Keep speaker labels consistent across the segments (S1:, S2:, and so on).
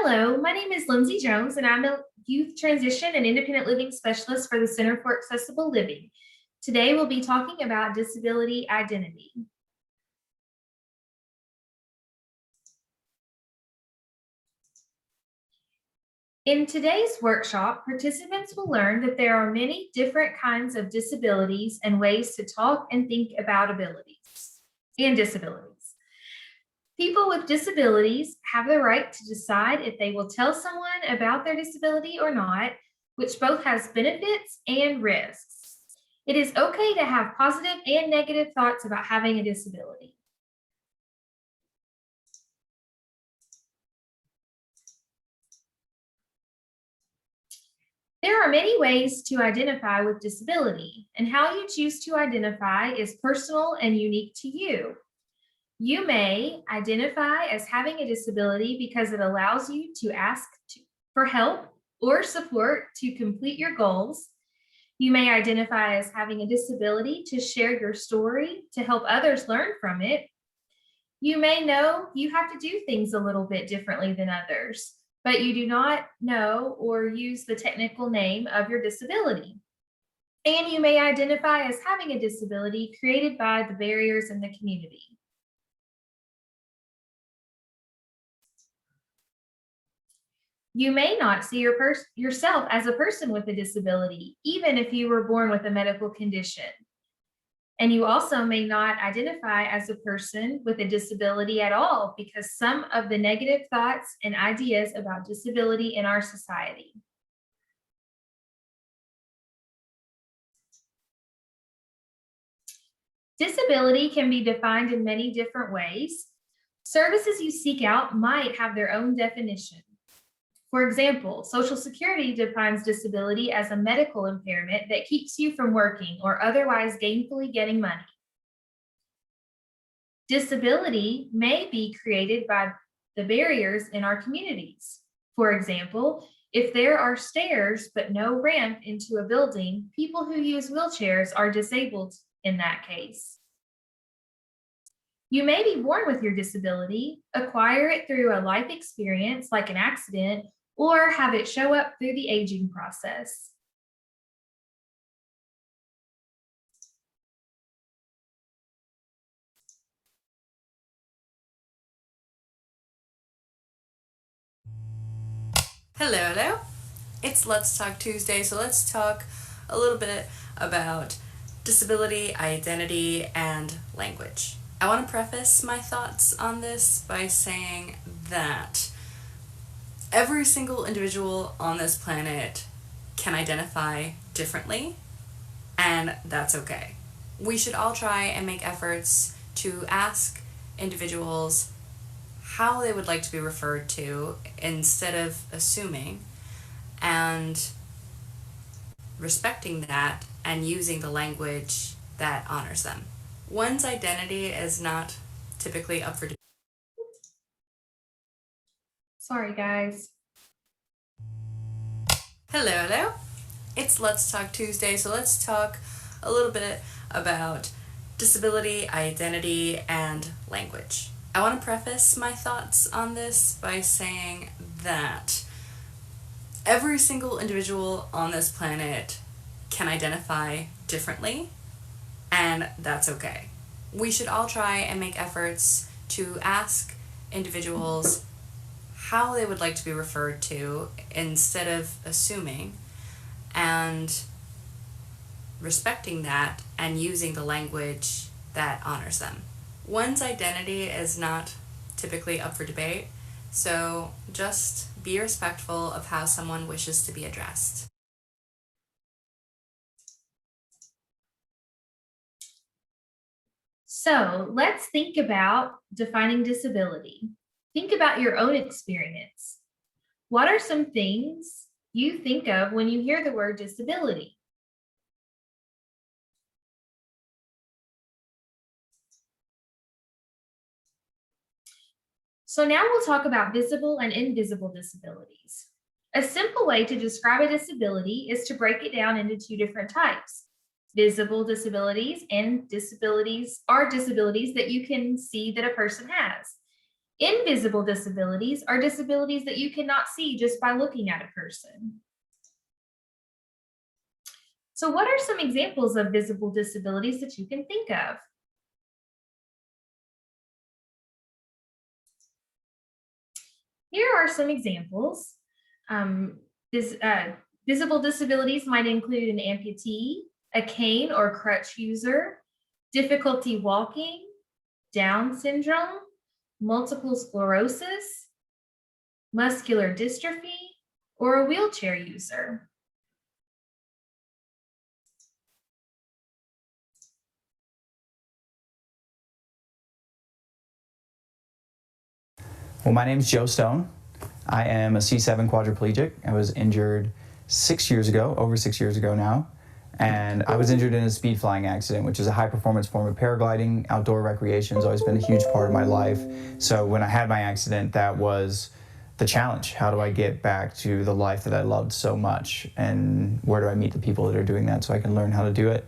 S1: Hello, my name is Lindsay Jones, and I'm a Youth Transition and Independent Living Specialist for the Center for Accessible Living. Today, we'll be talking about disability identity. In today's workshop, participants will learn that there are many different kinds of disabilities and ways to talk and think about abilities and disabilities. People with disabilities have the right to decide if they will tell someone about their disability or not, which both has benefits and risks. It is okay to have positive and negative thoughts about having a disability. There are many ways to identify with disability, and how you choose to identify is personal and unique to you. You may identify as having a disability because it allows you to ask for help or support to complete your goals. You may identify as having a disability to share your story to help others learn from it. You may know you have to do things a little bit differently than others, but you do not know or use the technical name of your disability. And you may identify as having a disability created by the barriers in the community. You may not see yourself as a person with a disability, even if you were born with a medical condition. And you also may not identify as a person with a disability at all because some of the negative thoughts and ideas about disability in our society. Disability can be defined in many different ways. Services you seek out might have their own definition. For example, Social Security defines disability as a medical impairment that keeps you from working or otherwise gainfully getting money. Disability may be created by the barriers in our communities. For example, if there are stairs but no ramp into a building, people who use wheelchairs are disabled in that case. You may be born with your disability, acquire it through a life experience like an accident, or have it show up through the aging process.
S2: Hello. It's Let's Talk Tuesday, so let's talk a little bit about disability, identity, and language. I want to preface my thoughts on this by saying that every single individual on this planet can identify differently, and that's okay. We should all try and make efforts to ask individuals how they would like to be referred to instead of assuming, and respecting that and using the language that honors them. One's identity is not typically up for debate.
S1: Sorry, guys.
S2: Hello. It's Let's Talk Tuesday, so let's talk a little bit about disability, identity, and language. I want to preface my thoughts on this by saying that every single individual on this planet can identify differently, and that's okay. We should all try and make efforts to ask individuals how they would like to be referred to instead of assuming, and respecting that and using the language that honors them. One's identity is not typically up for debate, so just be respectful of how someone wishes to be addressed.
S1: So let's think about defining disability. Think about your own experience. What are some things you think of when you hear the word disability? So now we'll talk about visible and invisible disabilities. A simple way to describe a disability is to break it down into two different types. Visible disabilities and disabilities are disabilities that you can see that a person has. Invisible disabilities are disabilities that you cannot see just by looking at a person. So what are some examples of visible disabilities that you can think of? Here are some examples. Visible disabilities might include an amputee, a cane or crutch user, difficulty walking, Down syndrome, multiple sclerosis, muscular dystrophy, or a wheelchair user.
S3: Well, my name is Joe Stone. I am a C7 quadriplegic. I was injured 6 years ago, over 6 years ago now. And I was injured in a speed flying accident, which is a high performance form of paragliding. Outdoor recreation has always been a huge part of my life. So when I had my accident, that was the challenge. How do I get back to the life that I loved so much? And where do I meet the people that are doing that so I can learn how to do it?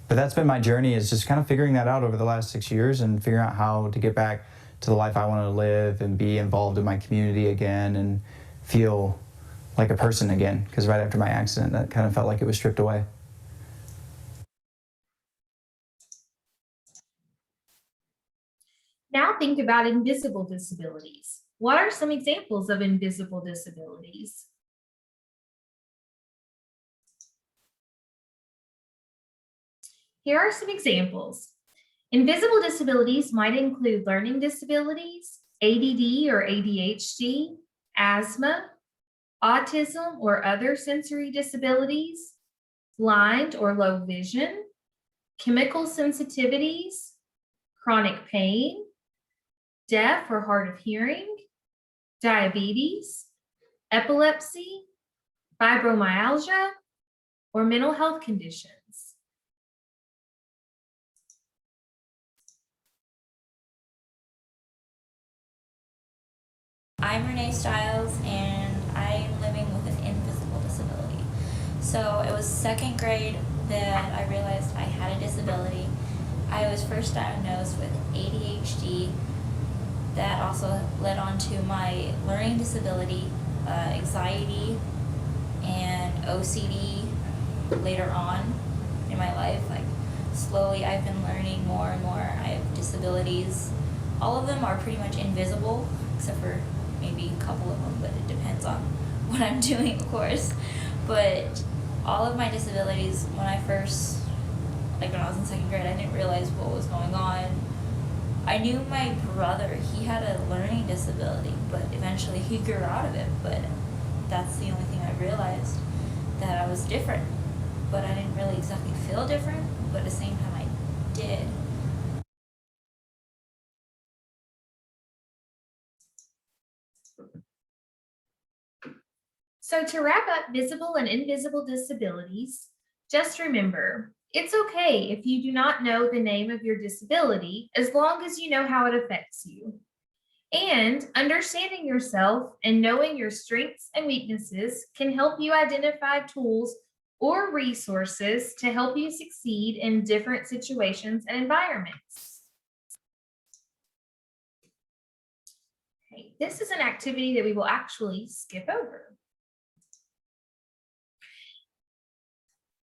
S3: But that's been my journey, is just kind of figuring that out over the last 6 years and figuring out how to get back to the life I want to live and be involved in my community again and feel like a person again. Because right after my accident, that kind of felt like it was stripped away.
S1: Now think about invisible disabilities. What are some examples of invisible disabilities? Here are some examples. Invisible disabilities might include learning disabilities, ADD or ADHD, asthma, autism or other sensory disabilities, blind or low vision, chemical sensitivities, chronic pain, deaf or hard of hearing, diabetes, epilepsy, fibromyalgia, or mental health conditions.
S4: I'm Renee Stiles, and I'm living with an invisible disability. So it was second grade that I realized I had a disability. I was first diagnosed with ADHD. That also led on to my learning disability, anxiety, and OCD later on in my life. Like, slowly I've been learning more and more. I have disabilities. All of them are pretty much invisible, except for maybe a couple of them, but it depends on what I'm doing, of course. But all of my disabilities, when I was in second grade, I didn't realize what was going on. I knew my brother, he had a learning disability, but eventually he grew out of it. But that's the only thing I realized, that I was different. But I didn't really exactly feel different, but at the same time I did.
S1: So to wrap up visible and invisible disabilities, just remember, it's okay if you do not know the name of your disability, as long as you know how it affects you. And understanding yourself and knowing your strengths and weaknesses can help you identify tools or resources to help you succeed in different situations and environments. Okay, this is an activity that we will actually skip over.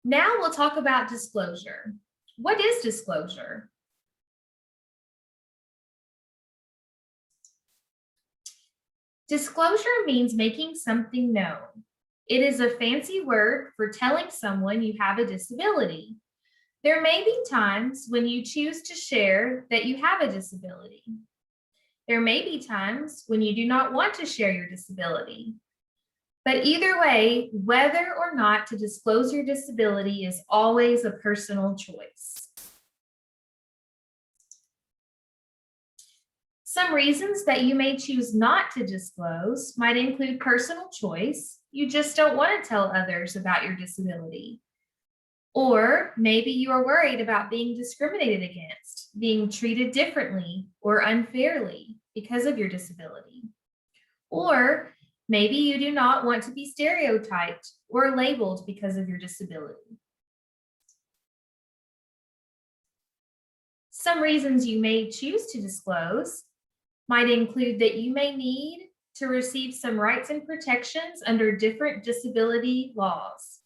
S1: Now we'll talk about disclosure. What is disclosure? Disclosure means making something known. It is a fancy word for telling someone you have a disability. There may be times when you choose to share that you have a disability. There may be times when you do not want to share your disability. But either way, whether or not to disclose your disability is always a personal choice. Some reasons that you may choose not to disclose might include personal choice. You just don't want to tell others about your disability. Or maybe you are worried about being discriminated against, being treated differently or unfairly because of your disability. Or maybe you do not want to be stereotyped or labeled because of your disability. Some reasons you may choose to disclose might include that you may need to receive some rights and protections under different disability laws.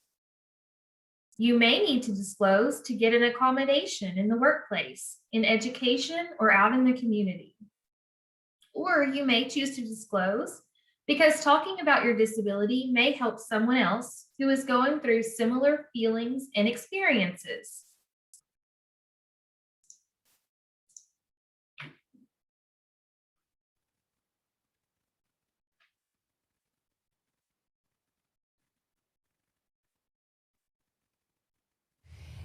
S1: You may need to disclose to get an accommodation in the workplace, in education, or out in the community. Or you may choose to disclose because talking about your disability may help someone else who is going through similar feelings and experiences.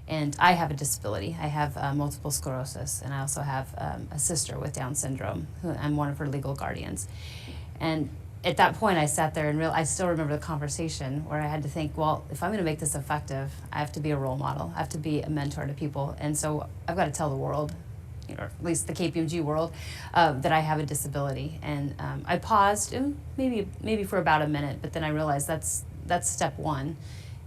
S5: And I have a disability. I have multiple sclerosis, and I also have a sister with Down syndrome. I'm one of her legal guardians. And at that point, I sat there and I still remember the conversation where I had to think, well, if I'm going to make this effective, I have to be a role model. I have to be a mentor to people. And so I've got to tell the world, or at least the KPMG world, that I have a disability. And I paused, and maybe for about a minute, but then I realized that's step one.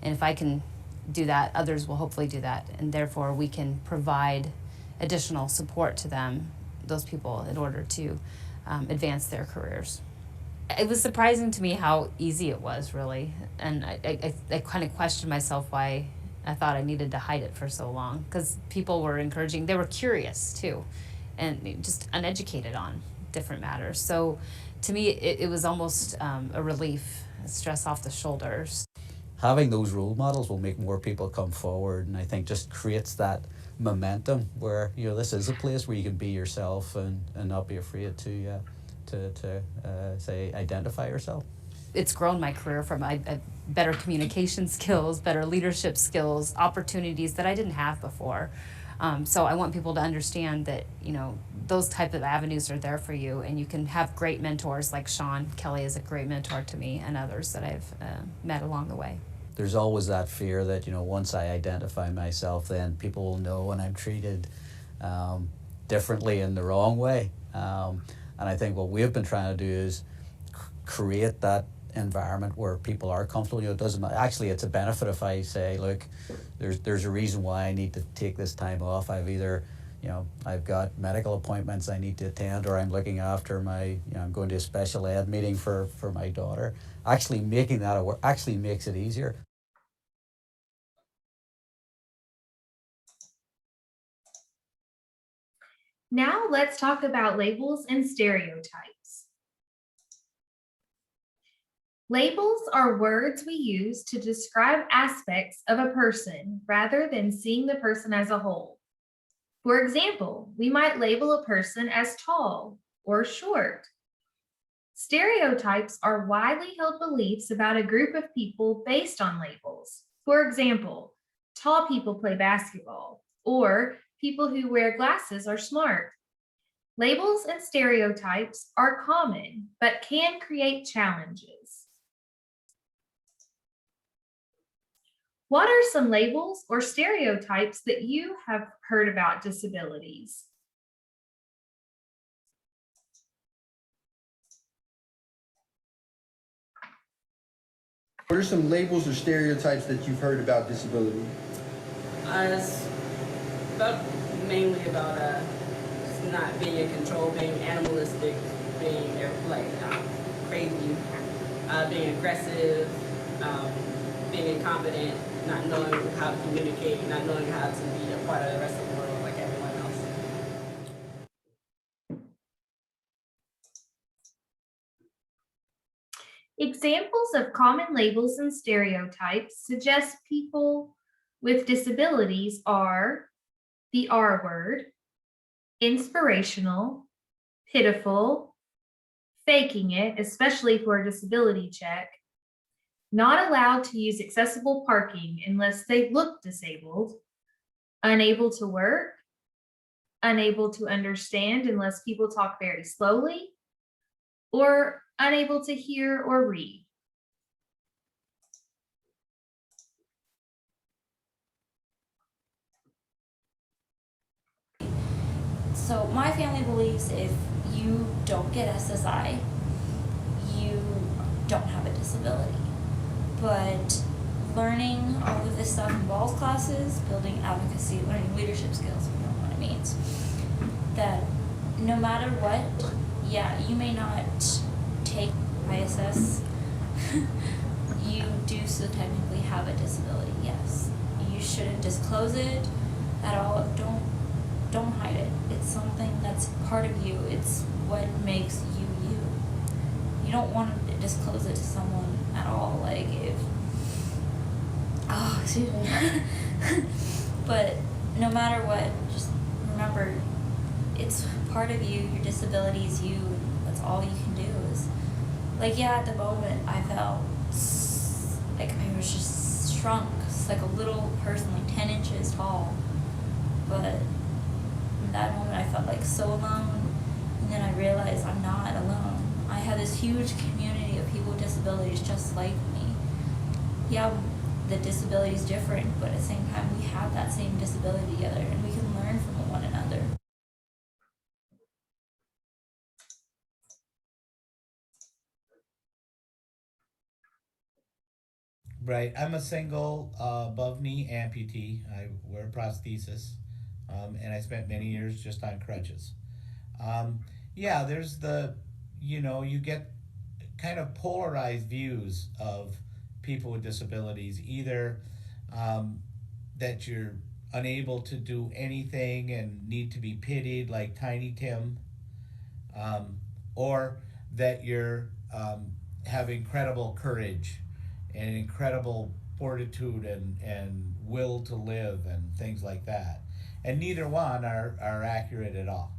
S5: And if I can do that, others will hopefully do that, and therefore we can provide additional support to them, those people, in order to advance their careers. It was surprising to me how easy it was, really, and I kind of questioned myself why I thought I needed to hide it for so long, because people were encouraging, they were curious too, and just uneducated on different matters. So to me, it was almost a relief, a stress off the shoulders.
S6: Having those role models will make more people come forward, and I think just creates that momentum where, you know, this is a place where you can be yourself and not be afraid to say identify yourself.
S5: It's grown my career from better communication skills, better leadership skills, opportunities that I didn't have before. So I want people to understand that, you know, those type of avenues are there for you, and you can have great mentors like Sean Kelly is a great mentor to me, and others that I've met along the way.
S6: There's always that fear that, you know, once I identify myself, then people will know and I'm treated differently in the wrong way. And I think what we've been trying to do is create that environment where people are comfortable. You know, it doesn't matter. Actually, it's a benefit if I say, look, there's a reason why I need to take this time off. I've either, you know, I've got medical appointments I need to attend, or I'm looking after my, you know, I'm going to a special ed meeting for my daughter. Actually making that aware actually makes it easier.
S1: Now let's talk about labels and stereotypes. Labels are words we use to describe aspects of a person rather than seeing the person as a whole. For example, we might label a person as tall or short. Stereotypes are widely held beliefs about a group of people based on labels. For example, tall people play basketball, or people who wear glasses are smart. Labels and stereotypes are common, but can create challenges. What are some labels or stereotypes that you have heard about disabilities?
S7: What are some labels or stereotypes that you've heard about disability?
S8: It's mainly about just not being in control, being animalistic, being crazy, being aggressive, being incompetent, not knowing how to communicate, not knowing how to be a part of the rest of the world like everyone else.
S1: Examples of common labels and stereotypes suggest people with disabilities are the R word, inspirational, pitiful, faking it, especially for a disability check, not allowed to use accessible parking unless they look disabled, unable to work, unable to understand unless people talk very slowly, or unable to hear or read.
S4: So my family believes if you don't get SSI, you don't have a disability. But learning all of this stuff involves classes, building advocacy, learning leadership skills, we know what it means. That no matter what, yeah, you may not take ISS. You do still technically have a disability, yes. You shouldn't disclose it at all. Don't hide it. It's something that's part of you. It's what makes you you. You don't want to disclose it to someone at all. Like if excuse me. But no matter what, just remember it's part of you. Your disability is you. That's all you can do is like, yeah, at the moment I felt like I was just shrunk. It's like a little person, like 10 inches tall. But in that moment I felt like so alone. And then I realized I'm not alone. I have this huge community of people with disabilities just like me. Yeah, the disability is different, but at the same time we have that same disability together and we can learn from one another.
S9: Right. I'm a single above knee amputee. I wear prosthesis, and I spent many years just on crutches. Um, yeah, there's you get kind of polarized views of people with disabilities. Either that you're unable to do anything and need to be pitied, like Tiny Tim, um, or that you're have incredible courage and incredible fortitude and will to live and things like that. And neither one are accurate at all.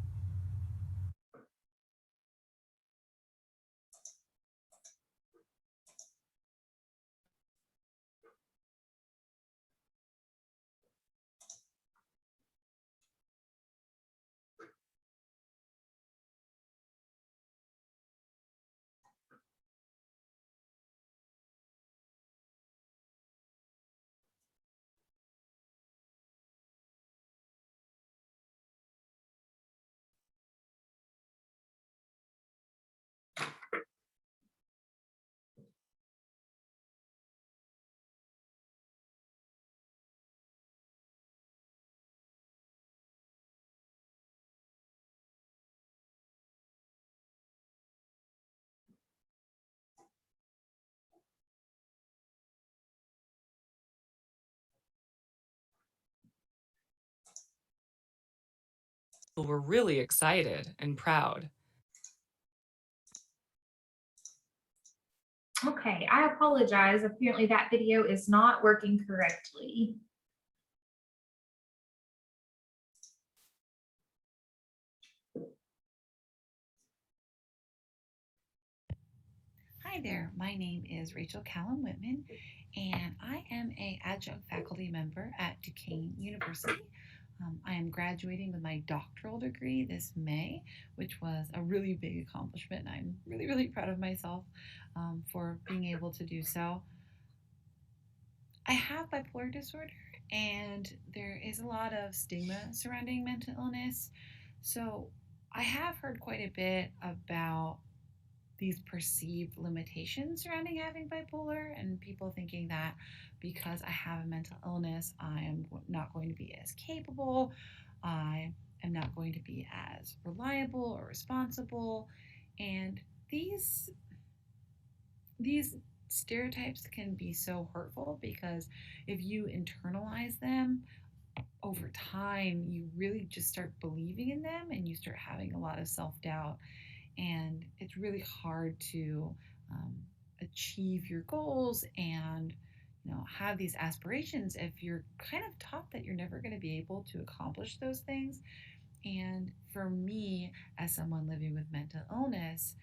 S10: Were really excited and proud.
S1: Okay, I apologize. Apparently that video is not working correctly.
S11: Hi there, my name is Rachel Callum Whitman, and I am an adjunct faculty member at Duquesne University. I am graduating with my doctoral degree this May, which was a really big accomplishment. I'm really, really proud of myself for being able to do so. I have bipolar disorder, and there is a lot of stigma surrounding mental illness. So I have heard quite a bit about these perceived limitations surrounding having bipolar and people thinking that because I have a mental illness, I am not going to be as capable, I am not going to be as reliable or responsible. And these stereotypes can be so hurtful because if you internalize them over time, you really just start believing in them and you start having a lot of self-doubt, and it's really hard to achieve your goals and have these aspirations if you're kind of taught that you're never going to be able to accomplish those things. And for me, as someone living with mental illness,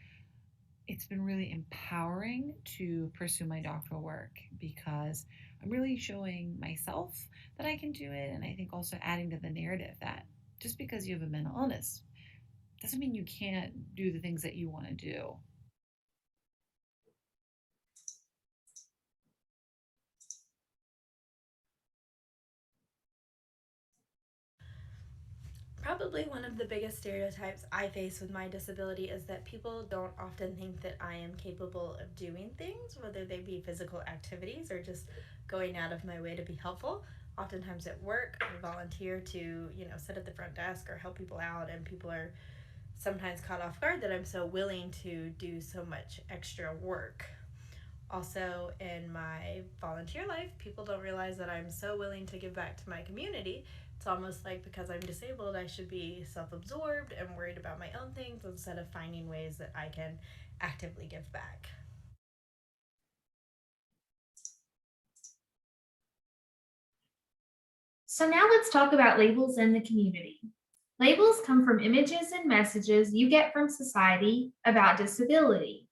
S11: it's been really empowering to pursue my doctoral work because I'm really showing myself that I can do it, and I think also adding to the narrative that just because you have a mental illness doesn't mean you can't do the things that you want to do.
S12: Probably one of the biggest stereotypes I face with my disability is that people don't often think that I am capable of doing things, whether they be physical activities or just going out of my way to be helpful. Oftentimes at work, I volunteer to, sit at the front desk or help people out, and people are sometimes caught off guard that I'm so willing to do so much extra work. Also, in my volunteer life, people don't realize that I'm so willing to give back to my community. It's almost like because I'm disabled, I should be self-absorbed and worried about my own things instead of finding ways that I can actively give back.
S1: So now let's talk about labels in the community. Labels come from images and messages you get from society about disability.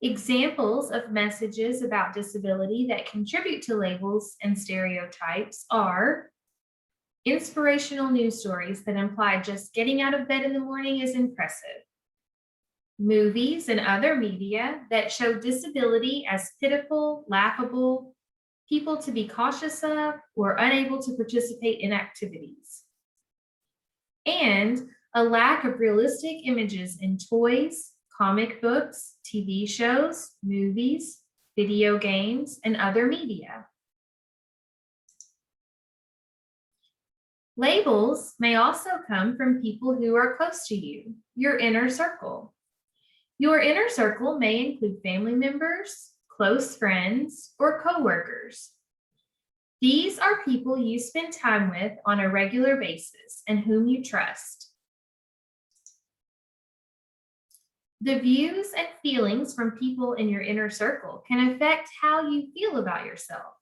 S1: Examples of messages about disability that contribute to labels and stereotypes are inspirational news stories that imply just getting out of bed in the morning is impressive. Movies and other media that show disability as pitiful, laughable, people to be cautious of, or unable to participate in activities. And a lack of realistic images in toys, comic books, TV shows, movies, video games, and other media. Labels may also come from people who are close to you, your inner circle. Your inner circle may include family members, close friends, or coworkers. These are people you spend time with on a regular basis and whom you trust. The views and feelings from people in your inner circle can affect how you feel about yourself.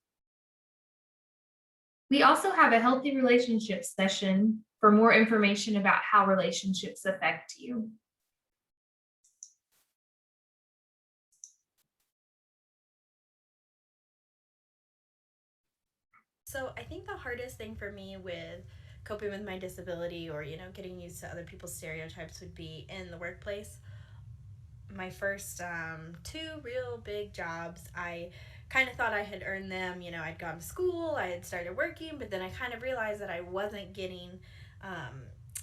S1: We also have a healthy relationship session for more information about how relationships affect you.
S12: So I think the hardest thing for me with coping with my disability or, getting used to other people's stereotypes would be in the workplace. My first 2 real big jobs, I kind of thought I had earned them. I'd gone to school, I had started working, but then I kind of realized that I wasn't getting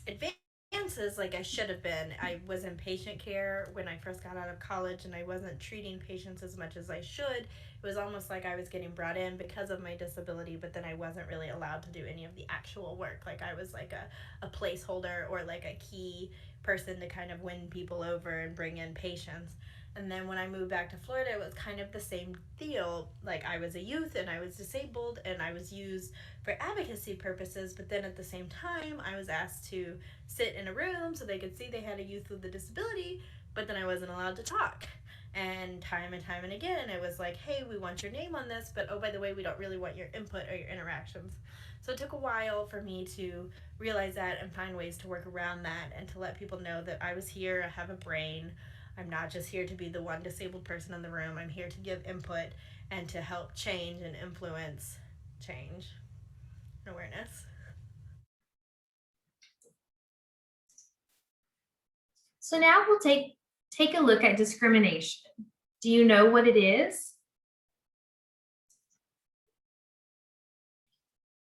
S12: advances like I should have been. I was in patient care when I first got out of college, and I wasn't treating patients as much as I should. It was almost like I was getting brought in because of my disability, but then I wasn't really allowed to do any of the actual work. Like I was like a placeholder or like a key person to kind of win people over and bring in patients. And then when I moved back to Florida, it was kind of the same deal. Like I was a youth and I was disabled and I was used for advocacy purposes, but then at the same time, I was asked to sit in a room so they could see they had a youth with a disability, but then I wasn't allowed to talk. And time and again, it was like, hey, we want your name on this, but oh, by the way, we don't really want your input or your interactions. So it took a while for me to realize that and find ways to work around that and to let people know that I was here, I have a brain. I'm not just here to be the one disabled person in the room. I'm here to give input and to help change and influence change and awareness.
S1: So now we'll take a look at discrimination. Do you know what it is?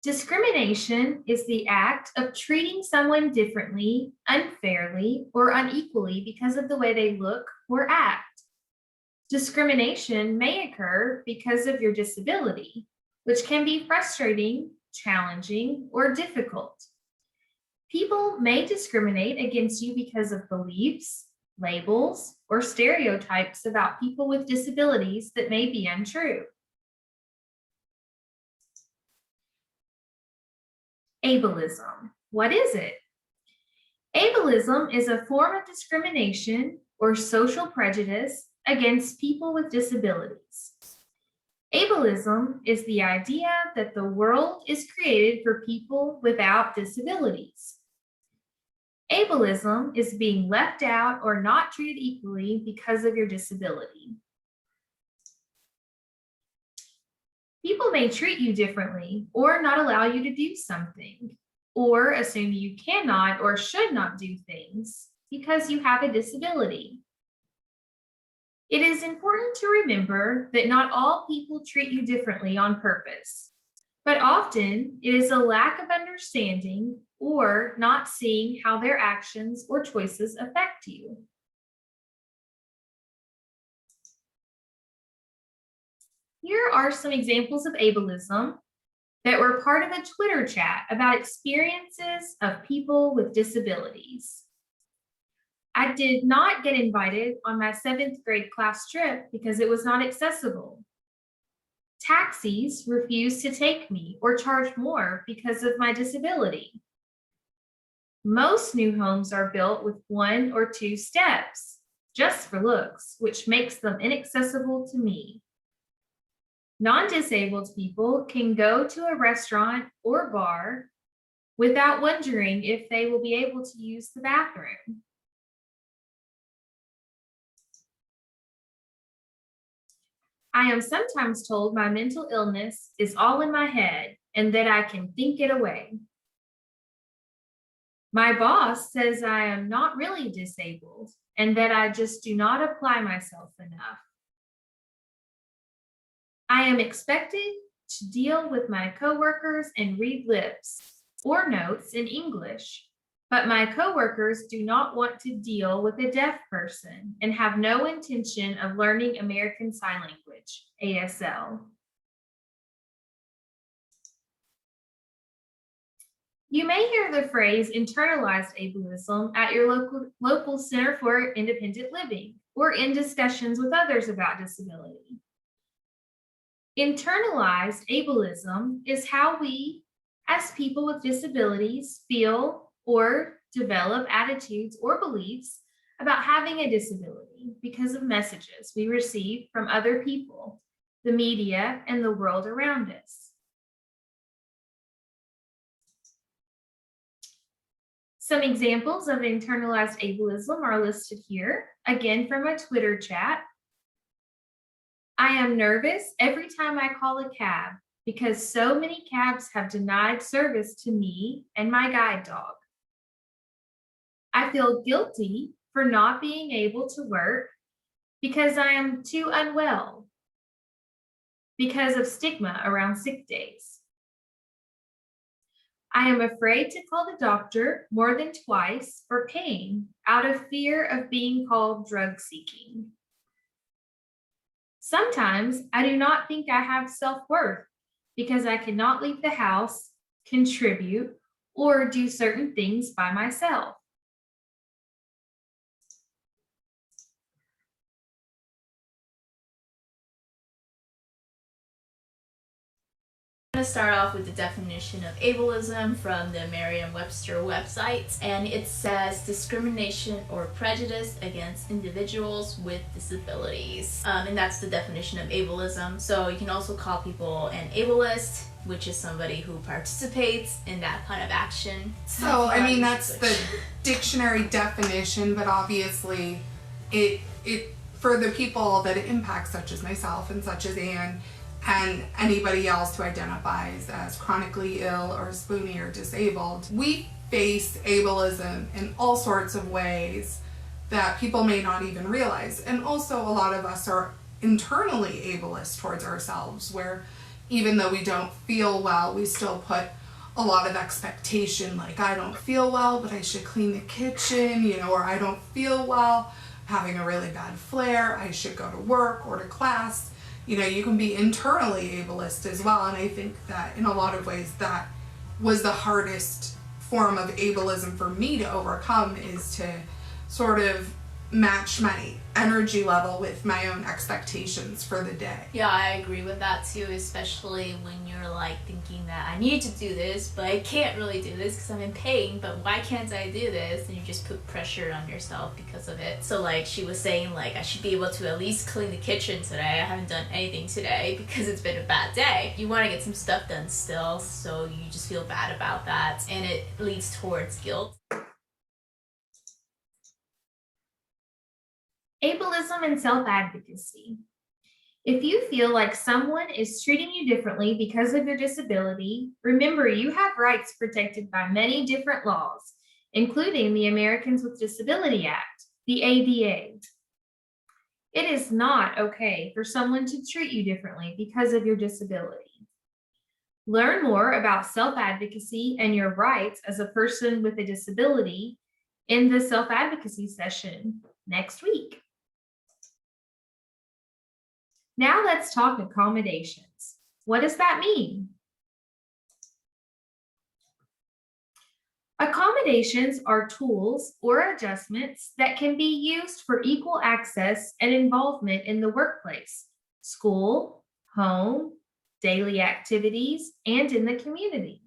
S1: Discrimination is the act of treating someone differently, unfairly, or unequally because of the way they look or act. Discrimination may occur because of your disability, which can be frustrating, challenging, or difficult. People may discriminate against you because of beliefs, labels, or stereotypes about people with disabilities that may be untrue. Ableism. What is it? Ableism is a form of discrimination or social prejudice against people with disabilities. Ableism is the idea that the world is created for people without disabilities. Ableism is being left out or not treated equally because of your disability. People may treat you differently or not allow you to do something, or assume you cannot or should not do things because you have a disability. It is important to remember that not all people treat you differently on purpose, but often it is a lack of understanding or not seeing how their actions or choices affect you. Here are some examples of ableism that were part of a Twitter chat about experiences of people with disabilities. I did not get invited on my 7th grade class trip because it was not accessible. Taxis refused to take me or charge more because of my disability. Most new homes are built with 1 or 2 steps, just for looks, which makes them inaccessible to me. Non-disabled people can go to a restaurant or bar without wondering if they will be able to use the bathroom. I am sometimes told my mental illness is all in my head and that I can think it away. My boss says I am not really disabled and that I just do not apply myself enough. I am expected to deal with my coworkers and read lips or notes in English, but my coworkers do not want to deal with a deaf person and have no intention of learning American Sign Language, ASL. You may hear the phrase internalized ableism at your local Center for Independent Living or in discussions with others about disability. Internalized ableism is how we, as people with disabilities, feel or develop attitudes or beliefs about having a disability because of messages we receive from other people, the media, and the world around us. Some examples of internalized ableism are listed here, again from a Twitter chat. I am nervous every time I call a cab because so many cabs have denied service to me and my guide dog. I feel guilty for not being able to work because I am too unwell because of stigma around sick days. I am afraid to call the doctor more than twice for pain out of fear of being called drug seeking. Sometimes I do not think I have self-worth because I cannot leave the house, contribute, or do certain things by myself.
S12: I'm going to start off with the definition of ableism from the Merriam-Webster website, and it says discrimination or prejudice against individuals with disabilities, and that's the definition of ableism. So you can also call people an ableist, which is somebody who participates in that kind of action.
S13: So I mean that's the dictionary definition, but obviously it for the people that it impacts, such as myself and such as Anne, and anybody else who identifies as chronically ill or spoony or disabled, we face ableism in all sorts of ways that people may not even realize. And also a lot of us are internally ableist towards ourselves, where even though we don't feel well, we still put a lot of expectation, like I don't feel well, but I should clean the kitchen, or I don't feel well, having a really bad flare, I should go to work or to class. You can be internally ableist as well, and I think that in a lot of ways that was the hardest form of ableism for me to overcome, is to sort of match my energy level with my own expectations for the day.
S12: Yeah, I agree with that too, especially when you're like thinking that I need to do this, but I can't really do this because I'm in pain, but why can't I do this? And you just put pressure on yourself because of it. So like she was saying, like I should be able to at least clean the kitchen today. I haven't done anything today because it's been a bad day. You want to get some stuff done still, so you just feel bad about that, and it leads towards guilt.
S1: Ableism and self-advocacy. If you feel like someone is treating you differently because of your disability, remember you have rights protected by many different laws, including the Americans with Disability Act, the ADA. It is not okay for someone to treat you differently because of your disability. Learn more about self-advocacy and your rights as a person with a disability in the self-advocacy session next week. Now let's talk accommodations. What does that mean? Accommodations are tools or adjustments that can be used for equal access and involvement in the workplace, school, home, daily activities, and in the community.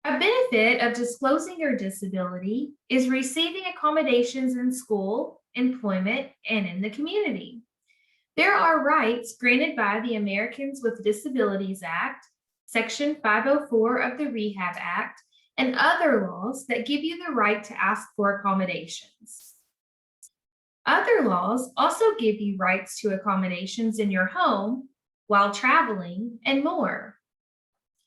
S1: A benefit of disclosing your disability is receiving accommodations in school, employment, and in the community. There are rights granted by the Americans with Disabilities Act, Section 504 of the Rehab Act, and other laws that give you the right to ask for accommodations. Other laws also give you rights to accommodations in your home, while traveling, and more.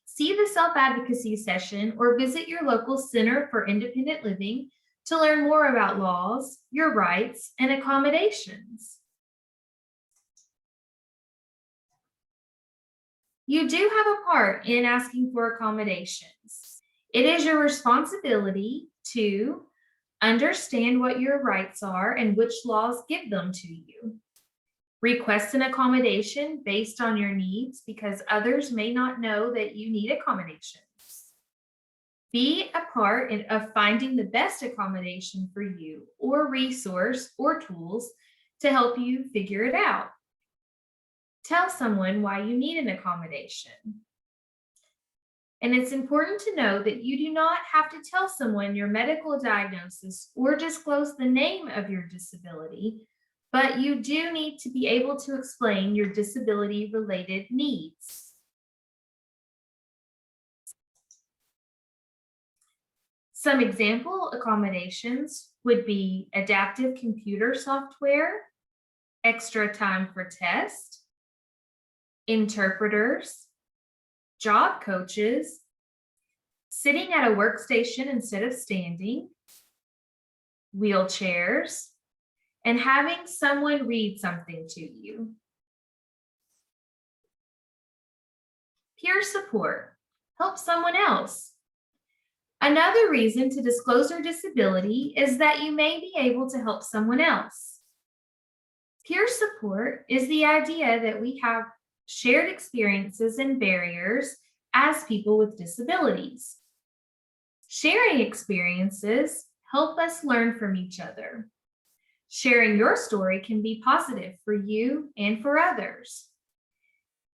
S1: See the self-advocacy session or visit your local Center for Independent Living to learn more about laws, your rights, and accommodations. You do have a part in asking for accommodations. It is your responsibility to understand what your rights are and which laws give them to you. Request an accommodation based on your needs because others may not know that you need accommodations. Be a part of finding the best accommodation for you or resource or tools to help you figure it out. Tell someone why you need an accommodation. And it's important to know that you do not have to tell someone your medical diagnosis or disclose the name of your disability, but you do need to be able to explain your disability-related needs. Some example accommodations would be adaptive computer software, extra time for test, interpreters, job coaches, sitting at a workstation instead of standing, wheelchairs, and having someone read something to you. Peer support. Help someone else. Another reason to disclose your disability is that you may be able to help someone else. Peer support is the idea that we have shared experiences and barriers as people with disabilities. Sharing experiences help us learn from each other. Sharing your story can be positive for you and for others.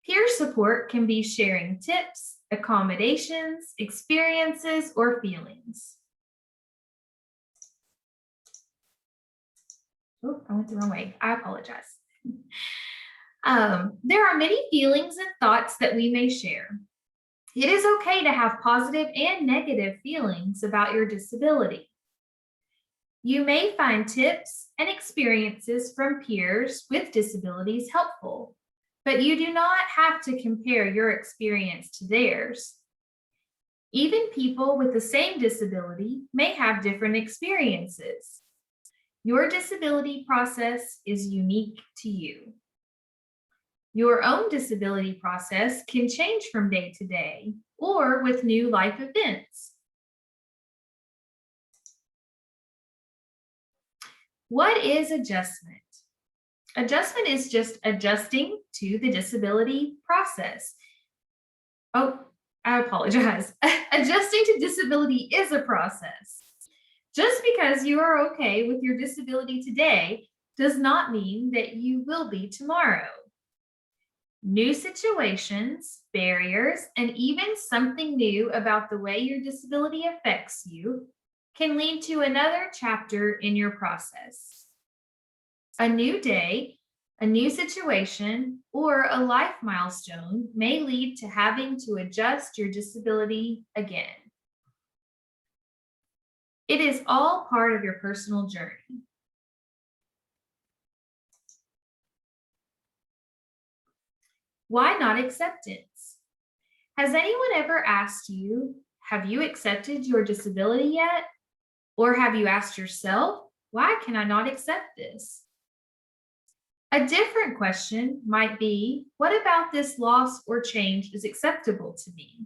S1: Peer support can be sharing tips, accommodations, experiences, or feelings. Oh, I went the wrong way. I apologize. There are many feelings and thoughts that we may share. It is okay to have positive and negative feelings about your disability. You may find tips and experiences from peers with disabilities helpful, but you do not have to compare your experience to theirs. Even people with the same disability may have different experiences. Your disability process is unique to you. Your own disability process can change from day to day or with new life events. What is adjustment? Adjustment is just adjusting to the disability process. Oh, I apologize. Adjusting to disability is a process. Just because you are okay with your disability today does not mean that you will be tomorrow. New situations, barriers, and even something new about the way your disability affects you can lead to another chapter in your process. A new day, a new situation, or a life milestone may lead to having to adjust your disability again. It is all part of your personal journey. Why not acceptance? Has anyone ever asked you, have you accepted your disability yet? Or have you asked yourself, why can I not accept this? A different question might be, what about this loss or change is acceptable to me?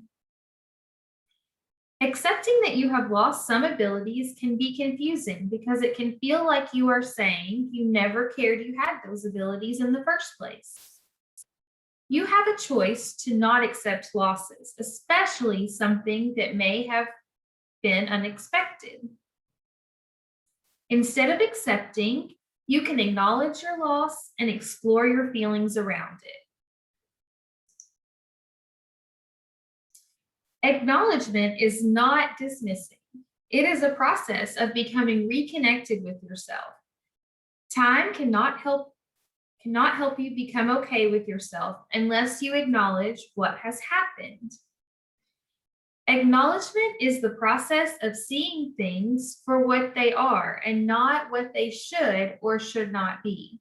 S1: Accepting that you have lost some abilities can be confusing because it can feel like you are saying you never cared you had those abilities in the first place. You have a choice to not accept losses, especially something that may have been unexpected. Instead of accepting, you can acknowledge your loss and explore your feelings around it. Acknowledgement is not dismissing. It is a process of becoming reconnected with yourself. Time cannot help you become okay with yourself unless you acknowledge what has happened. Acknowledgement is the process of seeing things for what they are and not what they should or should not be.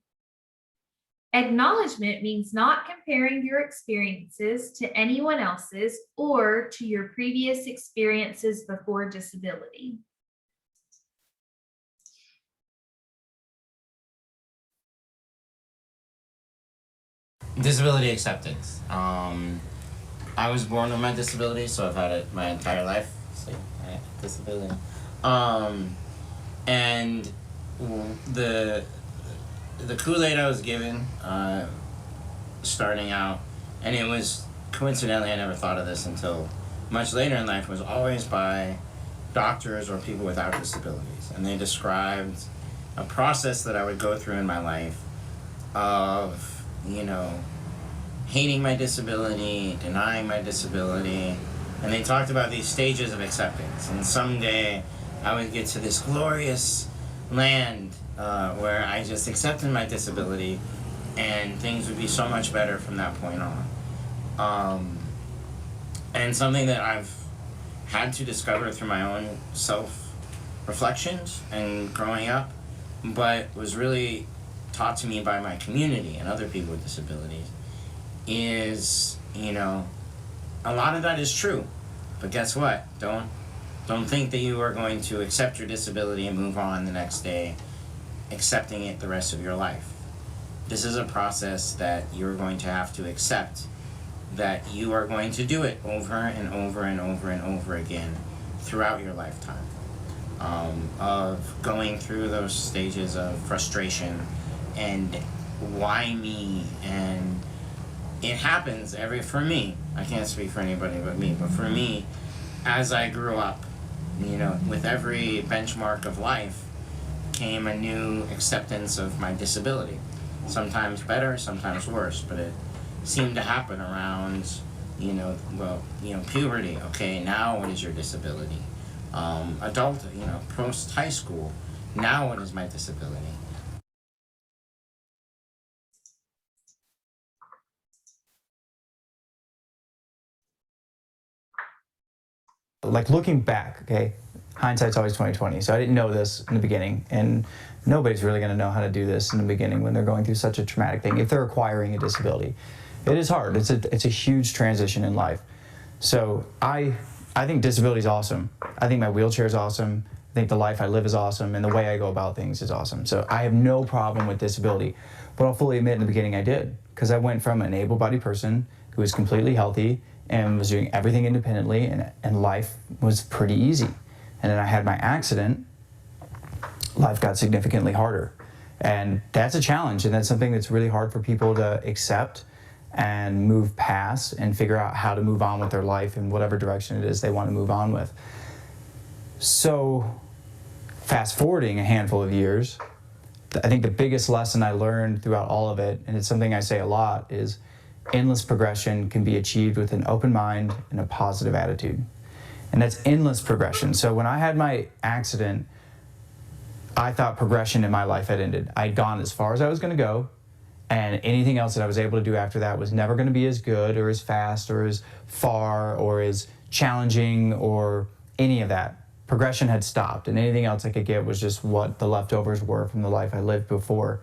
S1: Acknowledgement means not comparing your experiences to anyone else's or to your previous experiences before disability.
S14: Disability acceptance. I was born with my disability, so I've had it my entire life. So I have disability. And the Kool-Aid I was given starting out, and it was coincidentally, I never thought of this until much later in life, was always by doctors or people without disabilities. And they described a process that I would go through in my life of, hating my disability, denying my disability, and they talked about these stages of acceptance. And someday I would get to this glorious land where I just accepted my disability, and things would be so much better from that point on. And something that I've had to discover through my own self-reflections and growing up, but was really taught to me by my community and other people with disabilities, is, a lot of that is true. But guess what? Don't think that you are going to accept your disability and move on the next day, accepting it the rest of your life. This is a process that you're going to have to accept, that you are going to do it over and over and over and over again throughout your lifetime, of going through those stages of frustration and why me, and it happens for me, I can't speak for anybody but me, but for me, as I grew up, with every benchmark of life came a new acceptance of my disability. Sometimes better, sometimes worse, but it seemed to happen around, puberty. Okay, now what is your disability? Adult, post high school, now what is my disability?
S3: Like looking back, okay, hindsight's always 20/20. So I didn't know this in the beginning, and nobody's really going to know how to do this in the beginning when they're going through such a traumatic thing. If they're acquiring a disability, it is hard. It's a huge transition in life. So I think disability is awesome. I think my wheelchair is awesome. I think the life I live is awesome, and the way I go about things is awesome. So I have no problem with disability, but I'll fully admit in the beginning I did, because I went from an able-bodied person who was completely healthy and was doing everything independently, and life was pretty easy. And then I had my accident, life got significantly harder. And that's a challenge, and that's something that's really hard for people to accept and move past and figure out how to move on with their life in whatever direction it is they want to move on with. So fast forwarding a handful of years, I think the biggest lesson I learned throughout all of it, and it's something I say a lot, is endless progression can be achieved with an open mind and a positive attitude. And that's endless progression. So when I had my accident, I thought progression in my life had ended. I'd gone as far as I was going to go, and anything else that I was able to do after that was never going to be as good or as fast or as far or as challenging or any of that. Progression had stopped, and anything else I could get was just what the leftovers were from the life I lived before.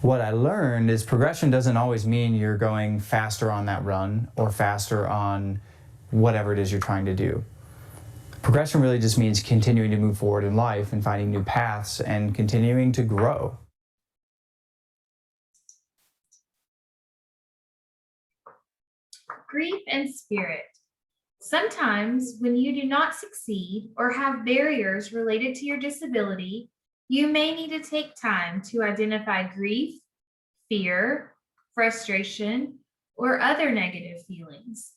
S3: What I learned is progression doesn't always mean you're going faster on that run or faster on whatever it is you're trying to do. Progression really just means continuing to move forward in life and finding new paths and continuing to grow.
S1: Grief and spirit. Sometimes when you do not succeed or have barriers related to your disability, you may need to take time to identify grief, fear, frustration, or other negative feelings,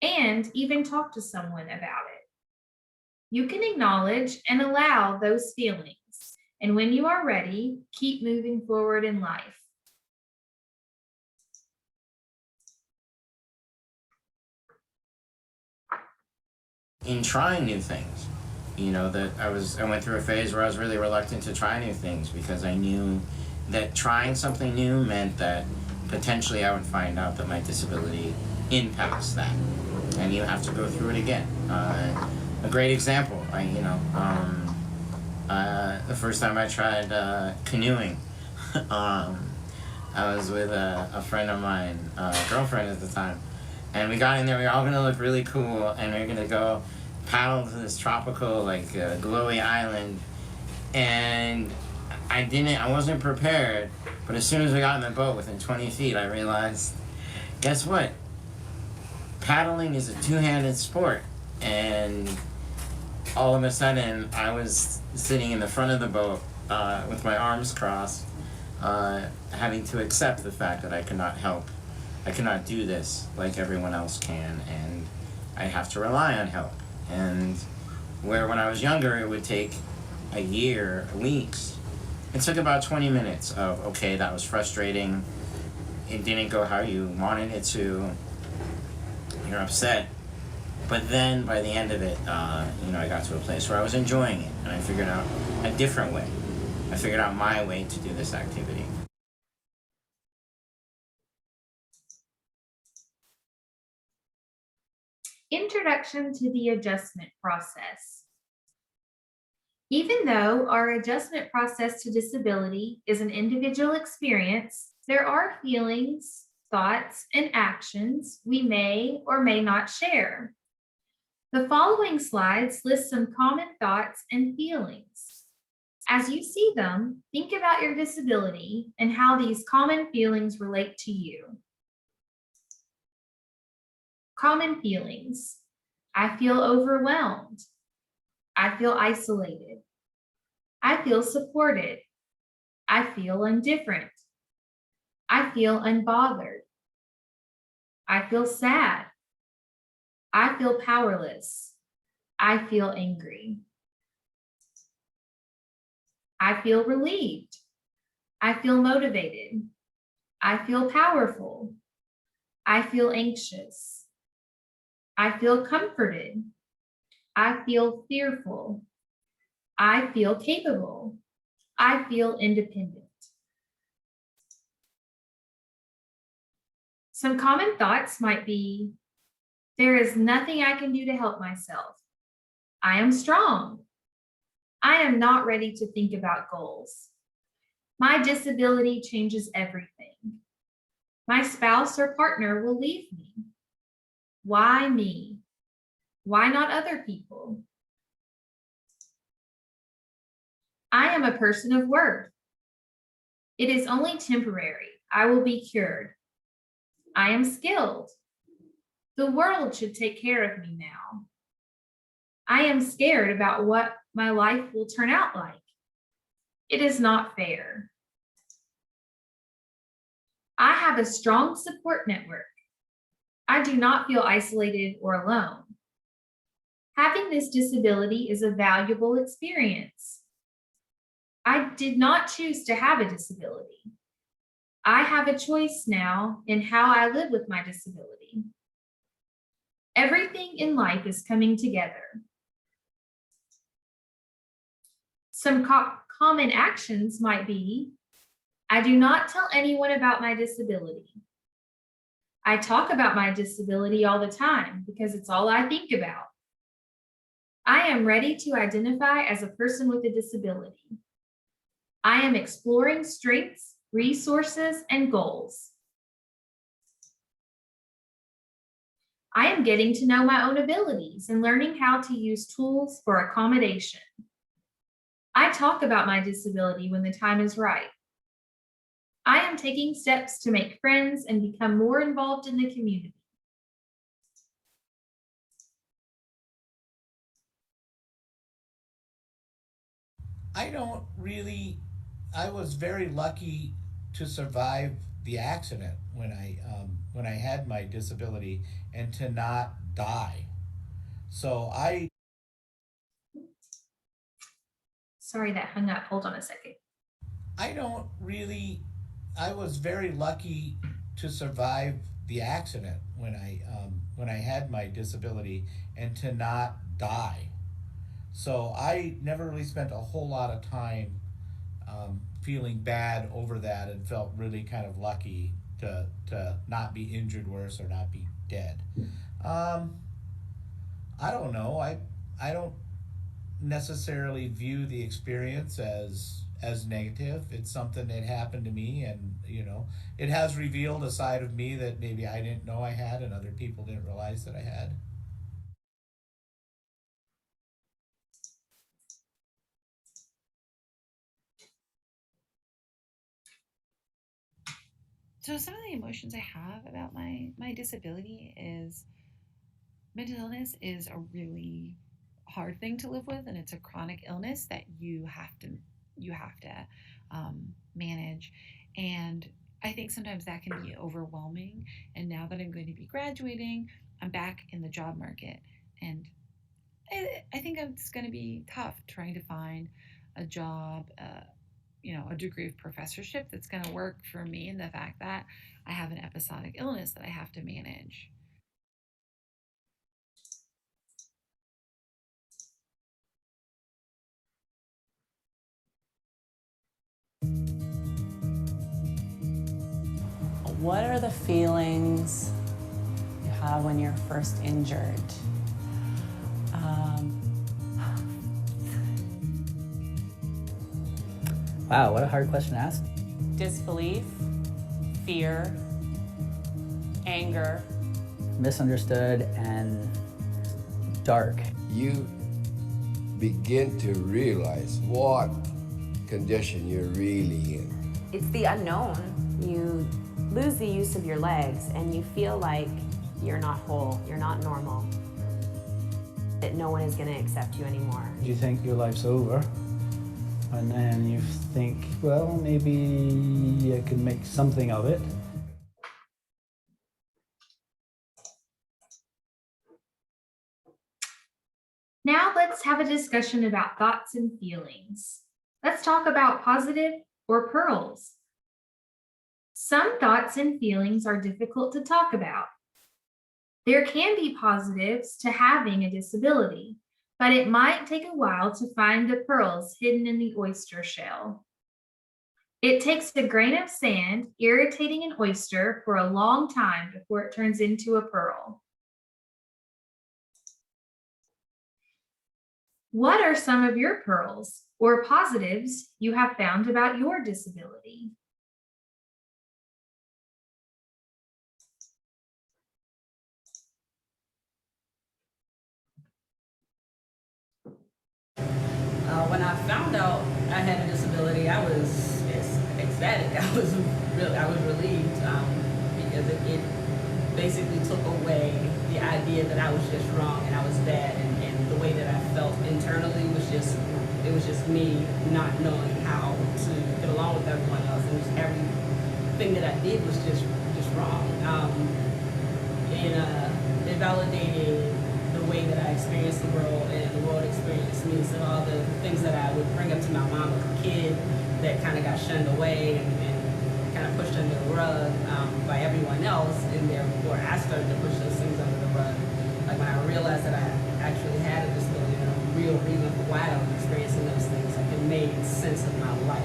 S1: and even talk to someone about it. You can acknowledge and allow those feelings, and when you are ready, keep moving forward in life.
S14: In trying new things, you know, that I went through a phase where I was really reluctant to try new things because I knew that trying something new meant that potentially I would find out that my disability impacts that, and you have to go through it again. A great example, the first time I tried canoeing, I was with a friend of mine, girlfriend at the time, and we got in there. We were all gonna look really cool, and we were gonna go paddle to this tropical, glowy island, and I wasn't prepared, but as soon as we got in the boat within 20 feet, I realized, guess what? Paddling is a two-handed sport, and all of a sudden, I was sitting in the front of the boat with my arms crossed, having to accept the fact that I cannot do this like everyone else can, and I have to rely on help. And where when I was younger, it would take a year, weeks, it took about 20 minutes of, okay, that was frustrating, it didn't go how you wanted it to, you're upset. But then by the end of it, I got to a place where I was enjoying it, and I figured out a different way. I figured out my way to do this activity.
S1: Introduction to the adjustment process. Even though our adjustment process to disability is an individual experience, there are feelings, thoughts, and actions we may or may not share. The following slides list some common thoughts and feelings. As you see them, think about your disability and how these common feelings relate to you. Common feelings. I feel overwhelmed. I feel isolated. I feel supported. I feel indifferent. I feel unbothered. I feel sad. I feel powerless. I feel angry. I feel relieved. I feel motivated. I feel powerful. I feel anxious. I feel comforted. I feel fearful. I feel capable. I feel independent. Some common thoughts might be, there is nothing I can do to help myself. I am strong. I am not ready to think about goals. My disability changes everything. My spouse or partner will leave me. Why me? Why not other people? I am a person of worth. It is only temporary. I will be cured. I am skilled. The world should take care of me now. I am scared about what my life will turn out like. It is not fair. I have a strong support network. I do not feel isolated or alone. Having this disability is a valuable experience. I did not choose to have a disability. I have a choice now in how I live with my disability. Everything in life is coming together. Some common actions might be, I do not tell anyone about my disability. I talk about my disability all the time because it's all I think about. I am ready to identify as a person with a disability. I am exploring strengths, resources, and goals. I am getting to know my own abilities and learning how to use tools for accommodation. I talk about my disability when the time is right. I am taking steps to make friends and become more involved in the community.
S9: I was very lucky to survive the accident when I had my disability and to not die. So
S1: Sorry, that hung up. Hold on a second.
S9: I was very lucky to survive the accident when I had my disability and to not die. So I never really spent a whole lot of time feeling bad over that, and felt really kind of lucky to not be injured worse or not be dead. I don't know. I don't necessarily view the experience as negative. It's something that happened to me, and it has revealed a side of me that maybe I didn't know I had and other people didn't realize that I had.
S11: So some of the emotions I have about my disability is mental illness is a really hard thing to live with, and it's a chronic illness that you have to manage. And I think sometimes that can be overwhelming. And now that I'm going to be graduating, I'm back in the job market, and I think it's going to be tough trying to find a job, a degree of professorship that's going to work for me, and the fact that I have an episodic illness that I have to manage.
S2: What are the feelings you have when you're first injured?
S6: Wow, what a hard question to ask.
S2: Disbelief, fear, anger.
S6: Misunderstood and dark.
S15: You begin to realize what condition you're really in.
S16: It's the unknown. You lose the use of your legs and you feel like you're not whole, you're not normal, that no one is going to accept you anymore.
S17: You think your life's over, and then you think, well, maybe I can make something of it.
S1: Now let's have a discussion about thoughts and feelings. Let's talk about positive or pearls. Some thoughts and feelings are difficult to talk about. There can be positives to having a disability, but it might take a while to find the pearls hidden in the oyster shell. It takes a grain of sand irritating an oyster for a long time before it turns into a pearl. What are some of your pearls or positives you have found about your disability?
S8: When I found out I had a disability, I was ecstatic. I was relieved because it basically took away the idea that I was just wrong and I was bad, and the way that I felt internally was just me not knowing how to get along with everyone else, and just everything that I did was just wrong. It validated the way that I experienced the world and the world experienced me. So all the things that I would bring up to my mom as a kid that kind of got shunned away and kind of pushed under the rug by everyone else, and therefore I started to push those things under the rug. Like when I realized that I actually had a disability and a real reason for why I was experiencing those things, like it made sense of my life.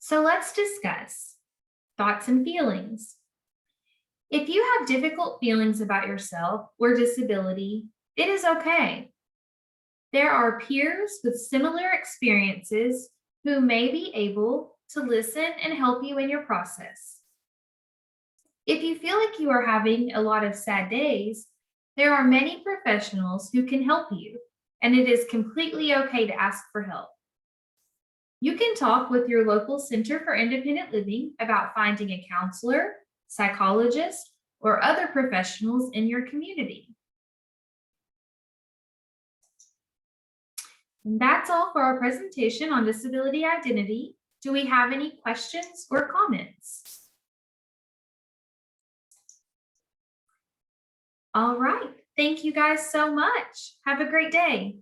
S1: So let's discuss thoughts and feelings. If you have difficult feelings about yourself or disability, it is okay. There are peers with similar experiences who may be able to listen and help you in your process. If you feel like you are having a lot of sad days, there are many professionals who can help you, and it is completely okay to ask for help. You can talk with your local Center for Independent Living about finding a counselor, psychologist, or other professionals in your community. And that's all for our presentation on disability identity. Do we have any questions or comments? All right. Thank you guys so much. Have a great day.